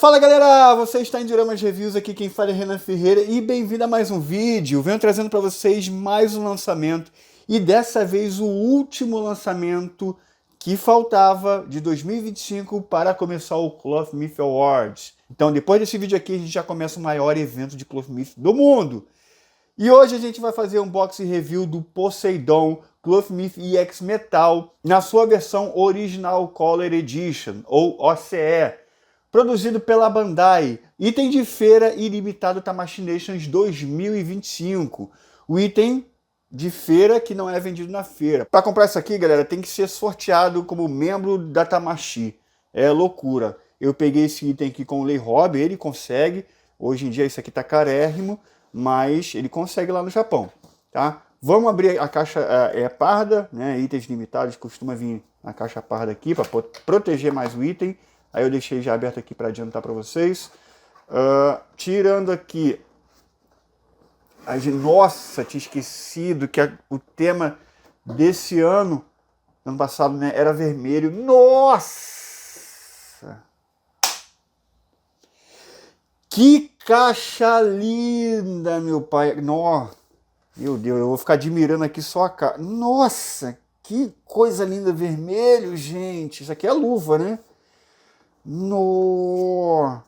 Fala galera, você está em Dioramas Reviews, aqui quem fala é Renan Ferreira e bem-vindo a mais um vídeo. Venho trazendo para vocês mais um lançamento e dessa vez o último lançamento que faltava de 2025 para começar o Clothmith Awards. Então depois desse vídeo aqui a gente já começa o maior evento de Clothmith do mundo. E hoje a gente vai fazer um unboxing review do Poseidon Clothmith EX Metal na sua versão Original Color Edition, ou OCE. Produzido pela Bandai, item de feira ilimitado Tamashii Nations 2025. O item de feira que não é vendido na feira. Para comprar isso aqui, galera, tem que ser sorteado como membro da Tamashii. É loucura. Eu peguei esse item aqui com o Lei Hobby, ele consegue. Hoje em dia isso aqui tá carérrimo, mas ele consegue lá no Japão, tá? Vamos abrir a caixa parda, né? Itens limitados costuma vir na caixa parda aqui para proteger mais o item. Aí eu deixei já aberto aqui para adiantar para vocês. Tirando aqui... Nossa, tinha esquecido que o tema desse ano passado, né, era vermelho. Nossa! Que caixa linda, meu pai! Nossa, meu Deus, eu vou ficar admirando aqui só a caixa. Nossa, que coisa linda, vermelho, gente! Isso aqui é a luva, né? No,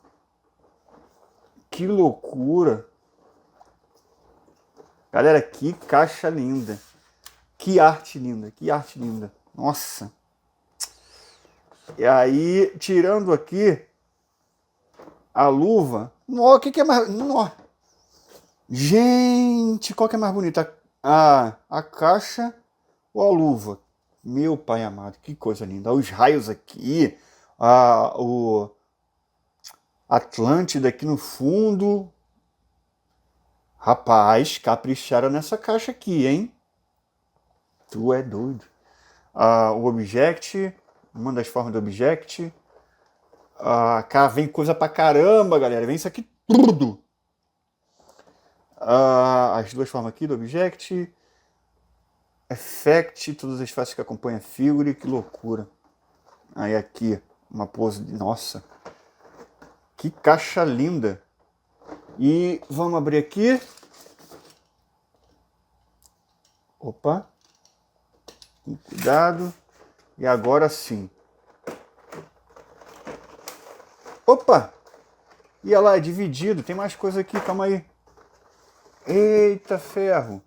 que loucura! Galera, que caixa linda! Que arte linda! Que arte linda! Nossa! E aí, tirando aqui a luva, o que é mais... Gente, qual que é mais bonita? A caixa ou a luva? Meu pai amado, que coisa linda! Os raios aqui, o Atlântida aqui no fundo. Rapaz, capricharam nessa caixa aqui, hein? Tu é doido. O Object, uma das formas do Object. Cá vem coisa pra caramba, galera. Vem isso aqui tudo. As duas formas aqui do Object. Effect, todas as faces que acompanham a figure. Que loucura. Aí aqui, uma pose de... Nossa. Que caixa linda. E vamos abrir aqui. Opa. Cuidado. E agora sim. Opa. E olha lá, é dividido. Tem mais coisa aqui, calma aí. Eita ferro.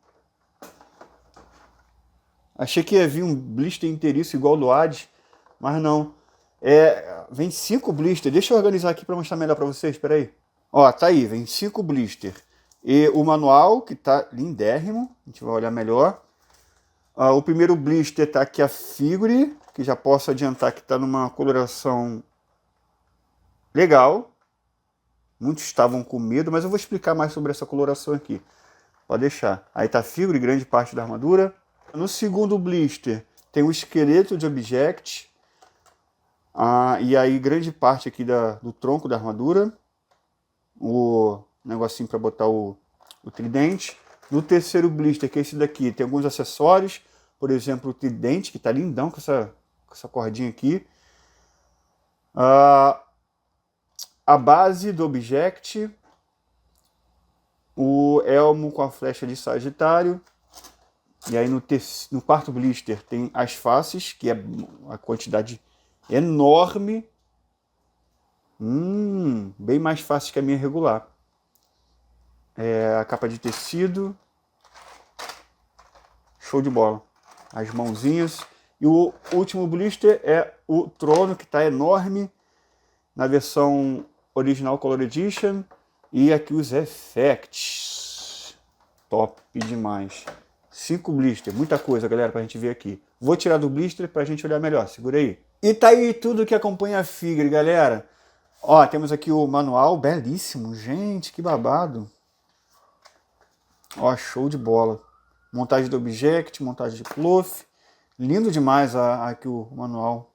Achei que ia vir um blister inteiriço igual do Hades, mas não. Vem 5 blisters. Deixa eu organizar aqui para mostrar melhor para vocês. Espera aí. Ó, tá aí, vem 5 blister. E o manual, que tá lindérrimo. A gente vai olhar melhor. O primeiro blister tá aqui a figure, que já posso adiantar que tá numa coloração legal. Muitos estavam com medo, mas eu vou explicar mais sobre essa coloração aqui. Pode deixar. Aí tá a figure, grande parte da armadura. No segundo blister tem o esqueleto de Object. E aí grande parte aqui do tronco da armadura. O negocinho para botar o tridente. No terceiro blister, que é esse daqui, tem alguns acessórios. Por exemplo, o tridente, que está lindão com essa cordinha aqui. A base do Object. O elmo com a flecha de Sagitário. E aí no quarto blister tem as faces, que é a quantidade enorme. Bem mais fácil que a minha regular. A capa de tecido. Show de bola. As mãozinhas. E o último blister é o trono, que está enorme. Na versão Original Color Edition. E aqui os effects. Top demais. 5 blisters. Muita coisa, galera, pra gente ver aqui. Vou tirar do blister pra gente olhar melhor. Segura aí. E tá aí tudo que acompanha a figure, galera. Ó, temos aqui o manual, belíssimo, gente, que babado. Ó, show de bola. Montagem do Object, montagem de Cloth. Lindo demais aqui o manual.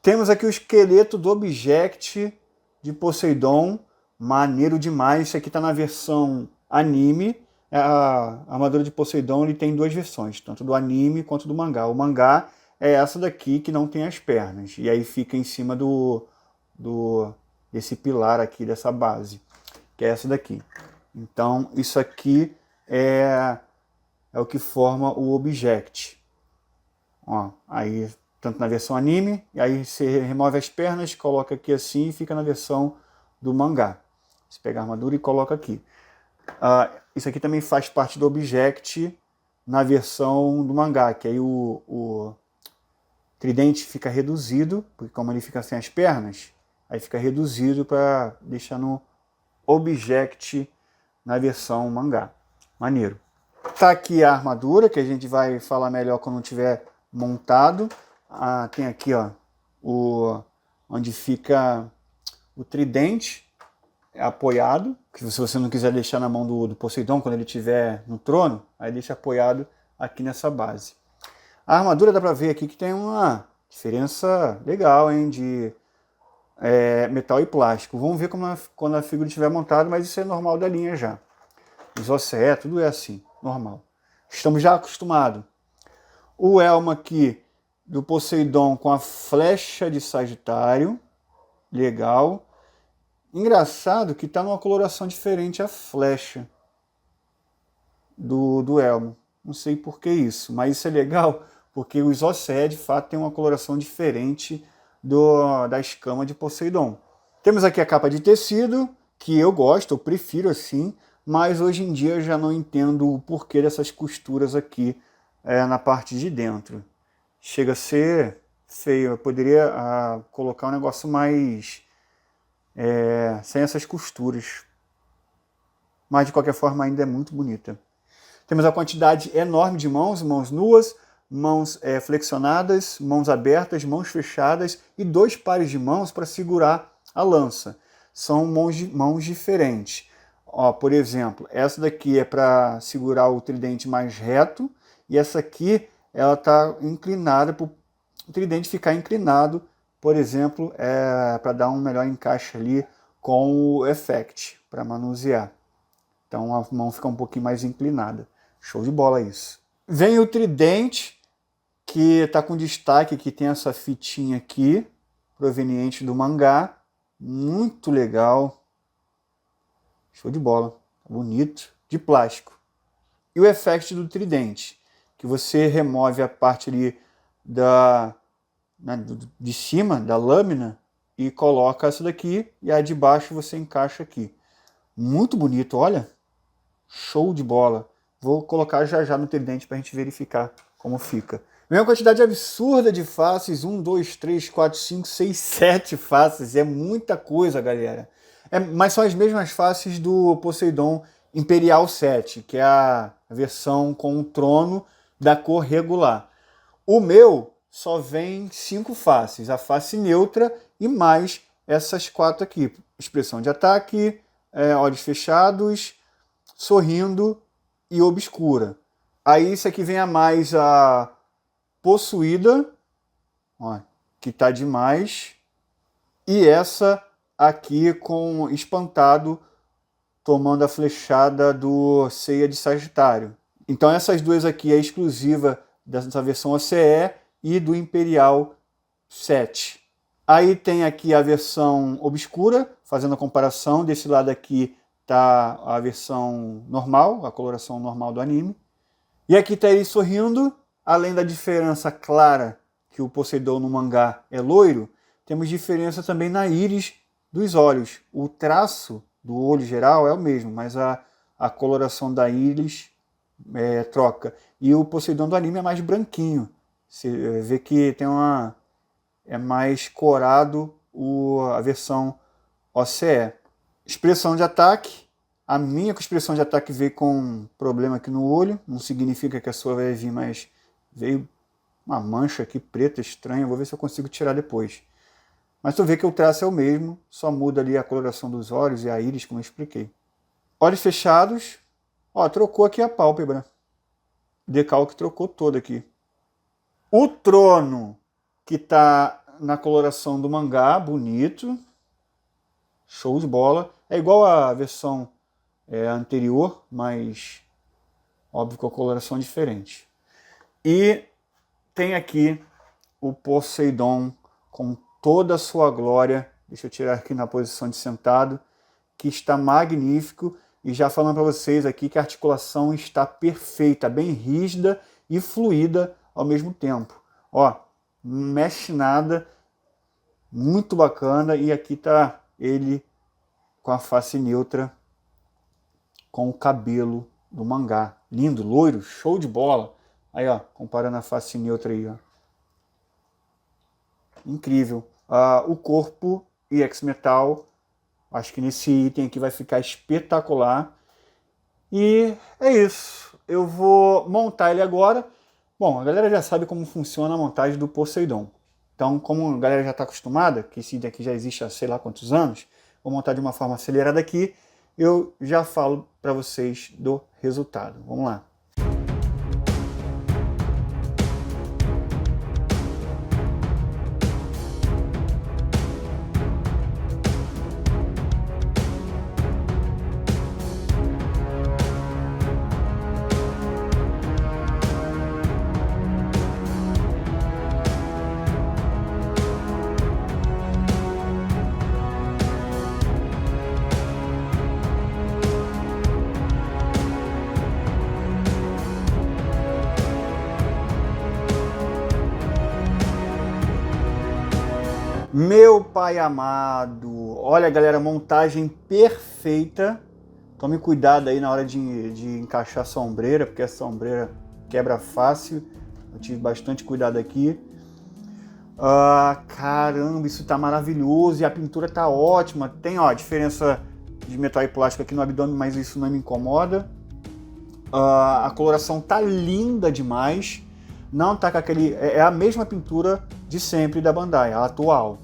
Temos aqui o esqueleto do Object de Poseidon. Maneiro demais. Isso aqui tá na versão anime. A armadura de Poseidon ele tem 2 versões, tanto do anime quanto do mangá. O mangá é essa daqui que não tem as pernas. E aí fica em cima do desse pilar aqui, dessa base, que é essa daqui. Então, isso aqui é o que forma o object. Ó, aí, tanto na versão anime, e aí você remove as pernas, coloca aqui assim e fica na versão do mangá. Você pega a armadura e coloca aqui. Isso aqui também faz parte do object na versão do mangá, que aí o tridente fica reduzido, porque como ele fica sem as pernas, aí fica reduzido para deixar no object na versão mangá. Maneiro. Tá aqui a armadura, que a gente vai falar melhor quando tiver montado. Tem aqui, ó, onde fica o tridente apoiado, que se você não quiser deixar na mão do Poseidon quando ele estiver no trono, aí deixa apoiado aqui nessa base. A armadura dá pra ver aqui que tem uma diferença legal, hein, de metal e plástico. Vamos ver quando a figura estiver montada, mas isso é normal da linha já. Os OCE, tudo é assim, normal. Estamos já acostumados. O elmo aqui do Poseidon com a flecha de Sagitário, legal. Engraçado que está numa coloração diferente a flecha do elmo. Não sei por que isso, mas isso é legal porque os OCE de fato tem uma coloração diferente da escama de Poseidon. Temos aqui a capa de tecido, que eu gosto, eu prefiro assim, mas hoje em dia eu já não entendo o porquê dessas costuras aqui na parte de dentro. Chega a ser feio, eu poderia colocar um negócio mais sem essas costuras. Mas de qualquer forma ainda é muito bonita. Temos a quantidade enorme de mãos nuas, mãos flexionadas, mãos abertas, mãos fechadas e 2 pares de mãos para segurar a lança. São mãos diferentes. Ó, por exemplo, essa daqui é para segurar o tridente mais reto e essa aqui ela está inclinada para o tridente ficar inclinado, por exemplo, para dar um melhor encaixe ali com o effect, para manusear. Então a mão fica um pouquinho mais inclinada. Show de bola isso. Vem o tridente, que está com destaque, que tem essa fitinha aqui, proveniente do mangá. Muito legal. Show de bola. Bonito. De plástico. E o effect do tridente, que você remove a parte ali de cima da lâmina e coloca essa daqui, e a de baixo você encaixa aqui. Muito bonito, olha. Show de bola. Vou colocar já no tridente para a gente verificar como fica. Vem uma quantidade absurda de faces. 1, 2, 3, 4, 5, 6, 7 faces. É muita coisa, galera. Mas são as mesmas faces do Poseidon Imperial 7, que é a versão com o trono da cor regular. O meu só vem 5 faces. A face neutra e mais essas 4 aqui. Expressão de ataque, olhos fechados, sorrindo e obscura. Aí isso aqui vem a mais a possuída, ó, que tá demais, e essa aqui com espantado tomando a flechada do Ceia de Sagitário. Então essas duas aqui é exclusiva dessa versão OCE e do Imperial 7. Aí tem aqui a versão obscura, fazendo a comparação. Desse lado aqui tá a versão normal, a coloração normal do anime. E aqui tá ele sorrindo, além da diferença clara que o Poseidon no mangá é loiro, temos diferença também na íris dos olhos. O traço do olho geral é o mesmo, mas a coloração da íris troca. E o Poseidon do anime é mais branquinho. Você vê que tem é mais corado a versão OCE. Expressão de ataque. A minha expressão de ataque veio com problema aqui no olho. Não significa que a sua vai vir, mas veio uma mancha aqui preta estranha. Vou ver se eu consigo tirar depois. Mas tu vê que o traço é o mesmo, só muda ali a coloração dos olhos e a íris, como eu expliquei. Olhos fechados. Ó, trocou aqui a pálpebra. Decalque trocou todo aqui. O trono, que está na coloração do mangá, bonito. Show de bola. É igual a versão anterior, mas óbvio com a coloração diferente. E tem aqui o Poseidon com toda a sua glória Deixa eu tirar aqui na posição de sentado, que está magnífico. E já falando para vocês aqui que a articulação está perfeita, bem rígida e fluida ao mesmo tempo. Ó, não mexe nada, muito bacana. E aqui está ele com a face neutra, com o cabelo do mangá. Lindo, loiro, show de bola. Aí, ó, comparando a face neutra aí, ó. Incrível. O corpo EX Metal, acho que nesse item aqui vai ficar espetacular. E é isso. Eu vou montar ele agora. Bom, a galera já sabe como funciona a montagem do Poseidon. Então, como a galera já está acostumada, que esse item aqui já existe há sei lá quantos anos, vou montar de uma forma acelerada aqui. Eu já falo para vocês do resultado. Vamos lá. Meu pai amado, olha galera, montagem perfeita. Tome cuidado aí na hora de encaixar a sombreira, porque a sombreira quebra fácil. Eu tive bastante cuidado aqui. Caramba, isso tá maravilhoso e a pintura tá ótima. Tem ó, diferença de metal e plástico aqui no abdômen, mas isso não me incomoda. A coloração tá linda demais. Não tá com aquele... É a mesma pintura de sempre da Bandai, a atual.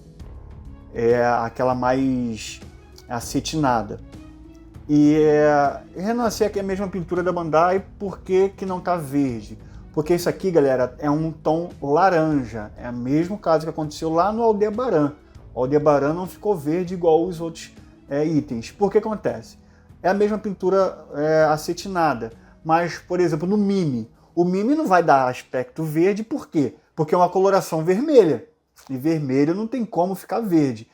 É aquela mais acetinada. E renascer aqui a mesma pintura da Bandai, por que não tá verde? Porque isso aqui, galera, é um tom laranja. É o mesmo caso que aconteceu lá no Aldebaran. O Aldebaran não ficou verde igual os outros itens. Por que acontece? É a mesma pintura acetinada. Mas, por exemplo, no Mimi. O Mimi não vai dar aspecto verde, por quê? Porque é uma coloração vermelha. E vermelho não tem como ficar verde.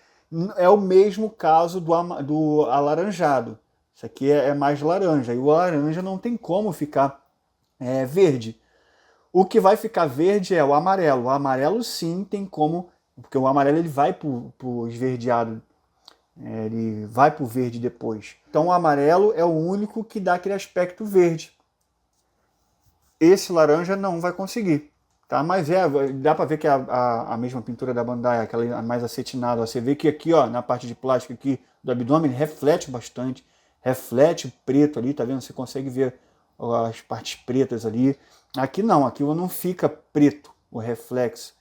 É o mesmo caso do alaranjado. Isso aqui é mais laranja. E o laranja não tem como ficar verde. O que vai ficar verde é o amarelo. O amarelo sim tem como, porque o amarelo ele vai para o esverdeado. Ele vai para o verde depois. Então o amarelo é o único que dá aquele aspecto verde. Esse laranja não vai conseguir. Tá? Mas dá para ver que é a mesma pintura da Bandai, aquela mais acetinada. Você vê que aqui, ó, na parte de plástico aqui do abdômen, reflete bastante. Reflete o preto ali, tá vendo? Você consegue ver as partes pretas ali. Aqui não, aqui não fica preto o reflexo.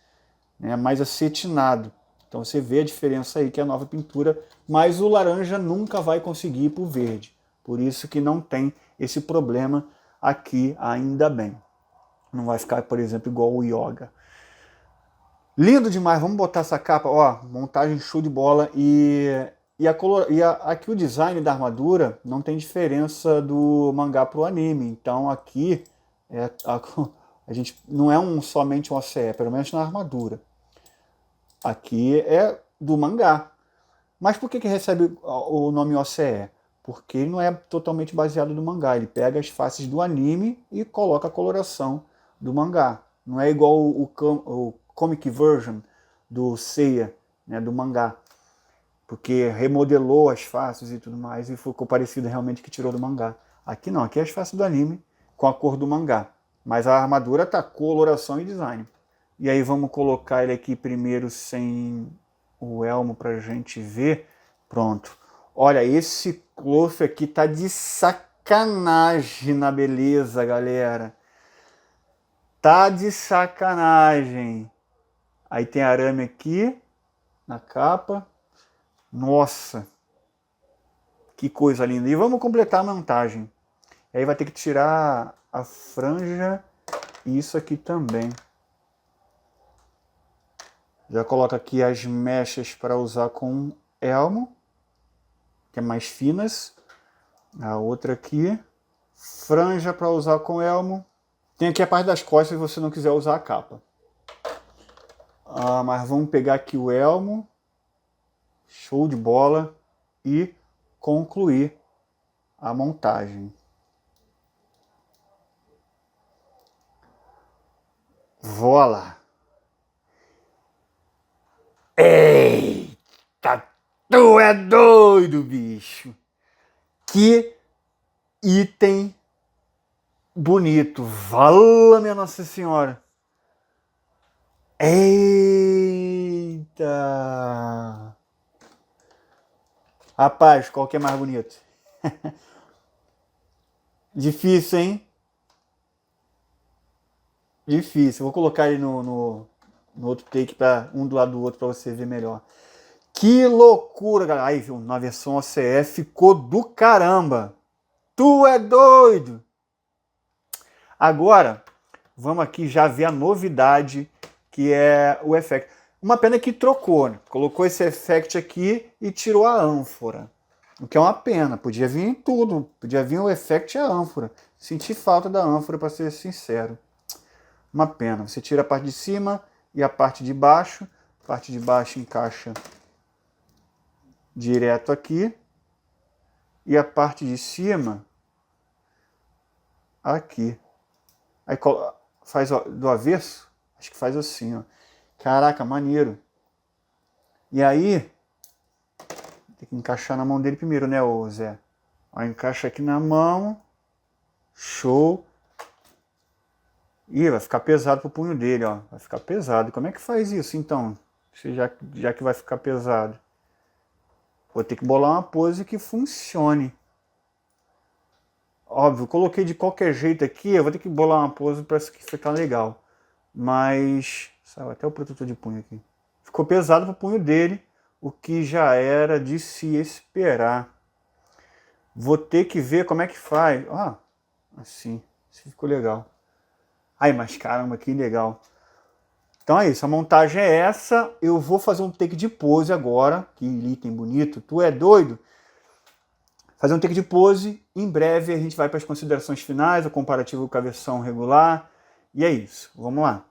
É mais acetinado. Então você vê a diferença aí que é a nova pintura, mas o laranja nunca vai conseguir ir para o verde. Por isso que não tem esse problema aqui, ainda bem. Não vai ficar, por exemplo, igual o Yoga. Lindo demais, vamos botar essa capa, ó, montagem show de bola. Aqui o design da armadura não tem diferença do mangá para o anime. Então aqui a gente não é somente um OCE, pelo menos na armadura. Aqui é do mangá. Mas por que recebe o nome OCE? Porque ele não é totalmente baseado no mangá. Ele pega as faces do anime e coloca a coloração do mangá. Não é igual o comic version do Seiya, né, do mangá. Porque remodelou as faces e tudo mais e ficou parecido realmente que tirou do mangá. Aqui não, aqui é as faces do anime com a cor do mangá. Mas a armadura tá coloração e design. E aí vamos colocar ele aqui primeiro sem o elmo pra gente ver. Pronto. Olha, esse cloth aqui tá de sacanagem na beleza, galera. Tá de sacanagem. Aí tem arame aqui na capa. Nossa, que coisa linda. E vamos completar a montagem. Aí vai ter que tirar a franja e isso aqui também. Já coloco aqui as mechas para usar com elmo, que é mais finas. A outra aqui, franja para usar com elmo. Tem aqui a parte das costas se você não quiser usar a capa. Mas vamos pegar aqui o elmo. Show de bola. E concluir a montagem. Voa. Eita, tu é doido, bicho. Que item bonito. Vala, minha Nossa Senhora. Eita. Rapaz, qual que é mais bonito? Difícil, hein? Difícil. Vou colocar ele no outro take, um do lado do outro, para você ver melhor. Que loucura, galera. Aí, viu? Na versão OCE ficou do caramba. Tu é doido. Agora, vamos aqui já ver a novidade, que é o effect. Uma pena que trocou, né? Colocou esse effect aqui e tirou a ânfora. O que é uma pena. Podia vir em tudo. Podia vir o effect e a ânfora. Senti falta da ânfora, para ser sincero. Uma pena. Você tira a parte de cima e a parte de baixo. A parte de baixo encaixa direto aqui. E a parte de cima aqui. Aí faz do avesso. Acho que faz assim, ó. Caraca, maneiro. E aí, tem que encaixar na mão dele primeiro, né, ô Zé? Ó, encaixa aqui na mão. Show. Ih, vai ficar pesado pro punho dele, ó. Vai ficar pesado. Como é que faz isso, então? Já que vai ficar pesado. Vou ter que bolar uma pose que funcione. Óbvio, coloquei de qualquer jeito aqui. Eu vou ter que bolar uma pose para isso aqui ficar legal. Mas... saiu até o protetor de punho aqui. Ficou pesado pro punho dele. O que já era de se esperar. Vou ter que ver como é que faz. Ah, assim. Isso ficou legal. Ai, mas caramba, que legal. Então é isso, a montagem é essa. Eu vou fazer um take de pose agora. Que item bonito. Tu é doido? Fazer um take de pose. Em breve a gente vai para as considerações finais, o comparativo com a versão regular. E é isso. Vamos lá.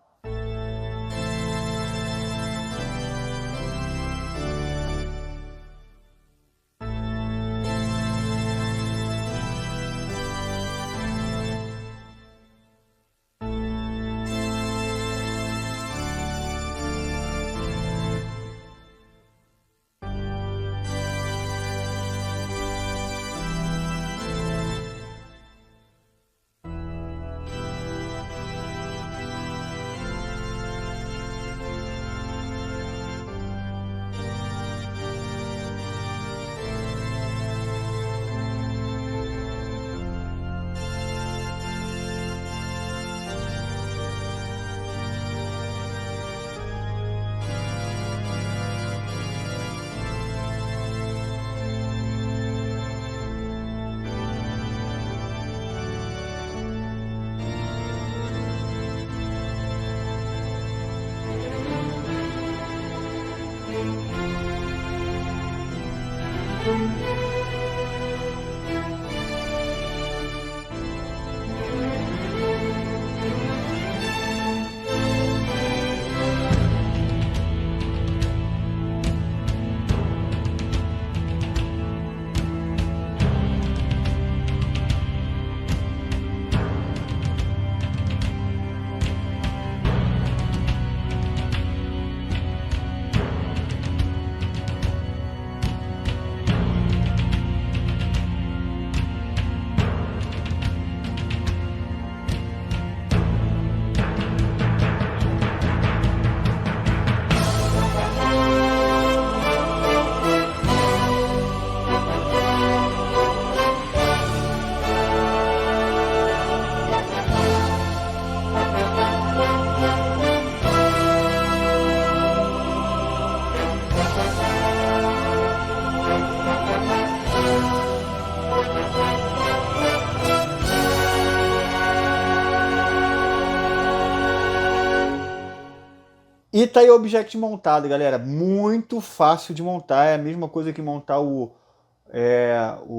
E tá aí o object montado, galera. Muito fácil de montar. É a mesma coisa que montar o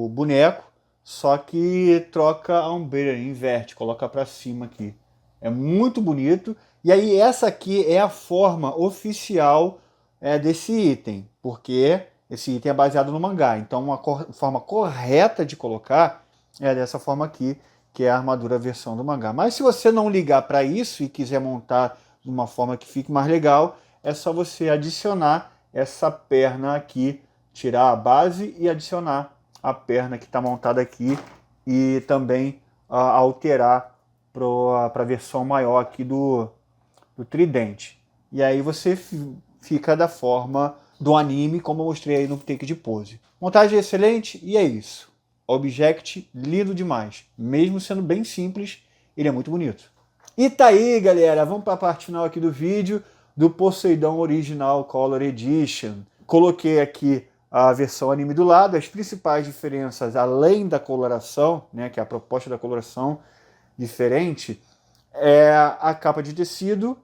boneco, só que troca a ombreira, inverte, coloca para cima aqui. É muito bonito. E aí essa aqui é a forma oficial desse item, porque esse item é baseado no mangá. Então uma forma correta de colocar é dessa forma aqui, que é a armadura versão do mangá. Mas se você não ligar para isso e quiser montar de uma forma que fique mais legal, é só você adicionar essa perna aqui, tirar a base e adicionar a perna que está montada aqui e também alterar para a versão maior aqui do tridente. E aí você fica da forma do anime, como eu mostrei aí no take de pose. Montagem excelente e é isso. Object lindo demais. Mesmo sendo bem simples, ele é muito bonito. E tá aí, galera. Vamos para a parte final aqui do vídeo do Poseidon Original Color Edition. Coloquei aqui a versão anime do lado, as principais diferenças, além da coloração, né, que é a proposta da coloração diferente, é a capa de tecido,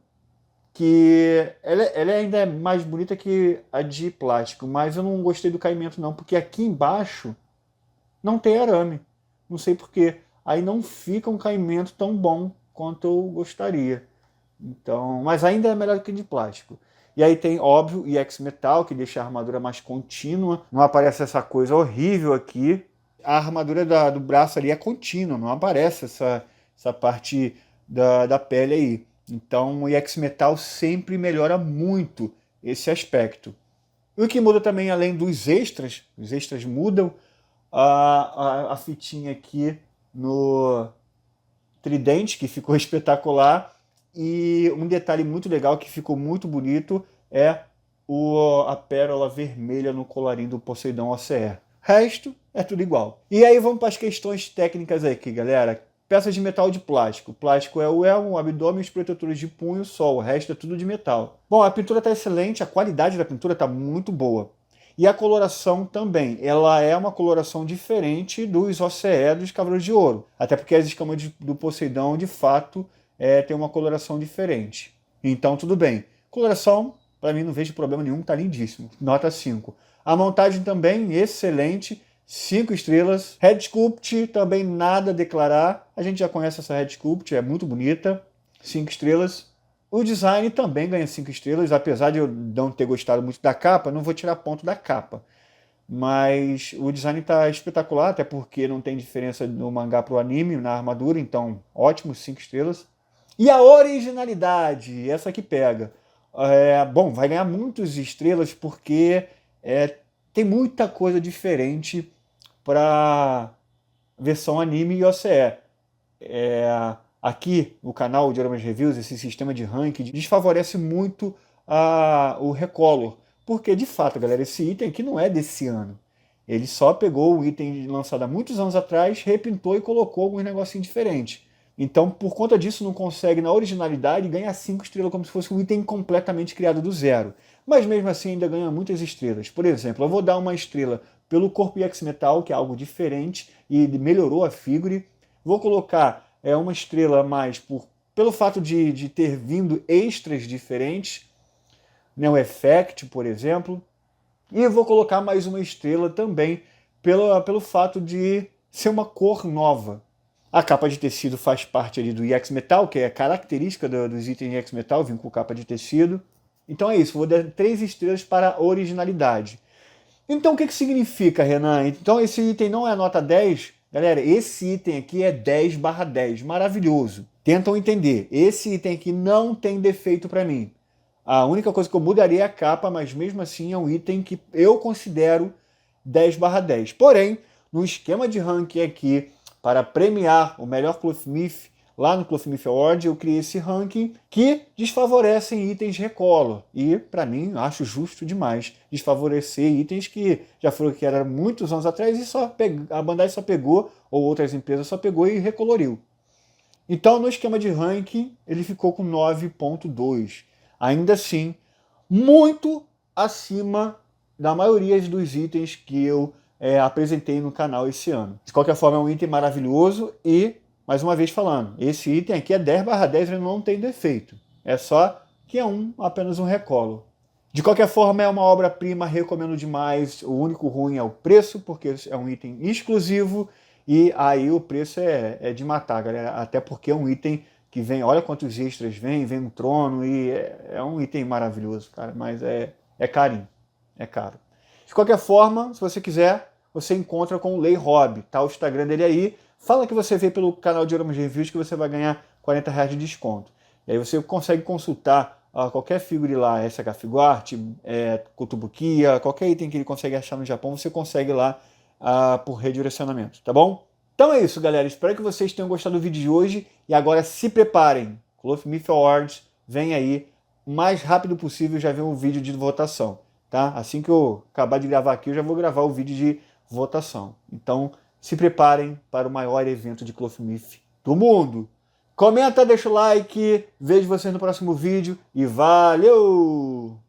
que ela ainda é mais bonita que a de plástico, mas eu não gostei do caimento não, porque aqui embaixo não tem arame, não sei porquê. Aí não fica um caimento tão bom quanto eu gostaria. Então, mas ainda é melhor que de plástico. E aí tem, óbvio, o EX Metal, que deixa a armadura mais contínua. Não aparece essa coisa horrível aqui. A armadura do braço ali é contínua, não aparece essa parte da pele aí. Então o EX Metal sempre melhora muito esse aspecto. E o que muda também, além dos extras, os extras mudam, a fitinha aqui no tridente, que ficou espetacular. E um detalhe muito legal, que ficou muito bonito, é a pérola vermelha no colarinho do Poseidon OCE. Resto é tudo igual. E aí vamos para as questões técnicas aqui, galera. Peças de metal ou de plástico. O plástico é o elmo, o abdômen, os protetores de punho, só. O resto é tudo de metal. Bom, a pintura está excelente, a qualidade da pintura está muito boa. E a coloração também. Ela é uma coloração diferente dos OCE dos Cavaleiros de Ouro. Até porque as escamas do Poseidon, de fato, tem uma coloração diferente. Então, tudo bem. Coloração, para mim, não vejo problema nenhum, tá lindíssimo. Nota 5. A montagem também, excelente. 5 estrelas. Head Sculpt, também nada a declarar. A gente já conhece essa Head Sculpt, é muito bonita. 5 estrelas. O design também ganha 5 estrelas, apesar de eu não ter gostado muito da capa, não vou tirar ponto da capa. Mas o design está espetacular, até porque não tem diferença no mangá para o anime, na armadura, então ótimo, 5 estrelas. E a originalidade, essa que pega. Bom, vai ganhar muitas estrelas porque tem muita coisa diferente para versão anime e OCE. Aqui no canal de Dioramas Reviews, esse sistema de ranking desfavorece muito o Recolor. Porque, de fato, galera, esse item aqui não é desse ano. Ele só pegou o item lançado há muitos anos atrás, repintou e colocou alguns negocinhos diferentes. Então, por conta disso, não consegue, na originalidade, ganhar 5 estrelas como se fosse um item completamente criado do zero. Mas mesmo assim ainda ganha muitas estrelas. Por exemplo, eu vou dar uma estrela pelo corpo EX Metal, que é algo diferente e melhorou a figure. Vou colocar uma estrela a mais pelo fato de ter vindo extras diferentes, né, o Effect, por exemplo. E eu vou colocar mais uma estrela também pelo fato de ser uma cor nova. A capa de tecido faz parte ali do EX Metal, que é característica dos itens EX Metal, vim com capa de tecido. Então é isso, vou dar 3 estrelas para a originalidade. Então o que significa, Renan? Então esse item não é nota 10? Galera, esse item aqui é 10/10, maravilhoso. Tentam entender, esse item aqui não tem defeito para mim. A única coisa que eu mudaria é a capa, mas mesmo assim é um item que eu considero 10/10. Porém, no esquema de ranking aqui, para premiar o melhor Clothmith, lá no Clothmith Award, eu criei esse ranking que desfavorecem itens Recolor. E, para mim, acho justo demais desfavorecer itens que já foram criados muitos anos atrás e a Bandai só pegou, ou outras empresas só pegou e recoloriu. Então, no esquema de ranking, ele ficou com 9.2. Ainda assim, muito acima da maioria dos itens que eu apresentei no canal esse ano. De qualquer forma, é um item maravilhoso e, mais uma vez falando, esse item aqui é 10/10, ele não tem defeito. É só que é apenas um Recolor. De qualquer forma, é uma obra-prima, recomendo demais. O único ruim é o preço, porque é um item exclusivo e aí o preço é de matar, galera. Até porque é um item que vem, olha quantos extras vem um trono e é um item maravilhoso, cara, mas é carinho, é caro. De De qualquer forma, se você quiser, você encontra com o Lei Hobby, tá? O Instagram dele aí. Fala que você veio pelo canal de Dioramas Reviews que você vai ganhar R$40 de desconto. E aí você consegue consultar qualquer figure lá, SH Figuart, Kotobukiya, qualquer item que ele consegue achar no Japão, você consegue lá por redirecionamento, tá bom? Então é isso, galera. Espero que vocês tenham gostado do vídeo de hoje. E agora se preparem. Clothmith Awards vem aí. O mais rápido possível já vem um vídeo de votação, tá? Assim que eu acabar de gravar aqui, eu já vou gravar o vídeo de votação. Então se preparem para o maior evento de Clothmith do mundo. Comenta, deixa o like. Vejo vocês no próximo vídeo. E valeu!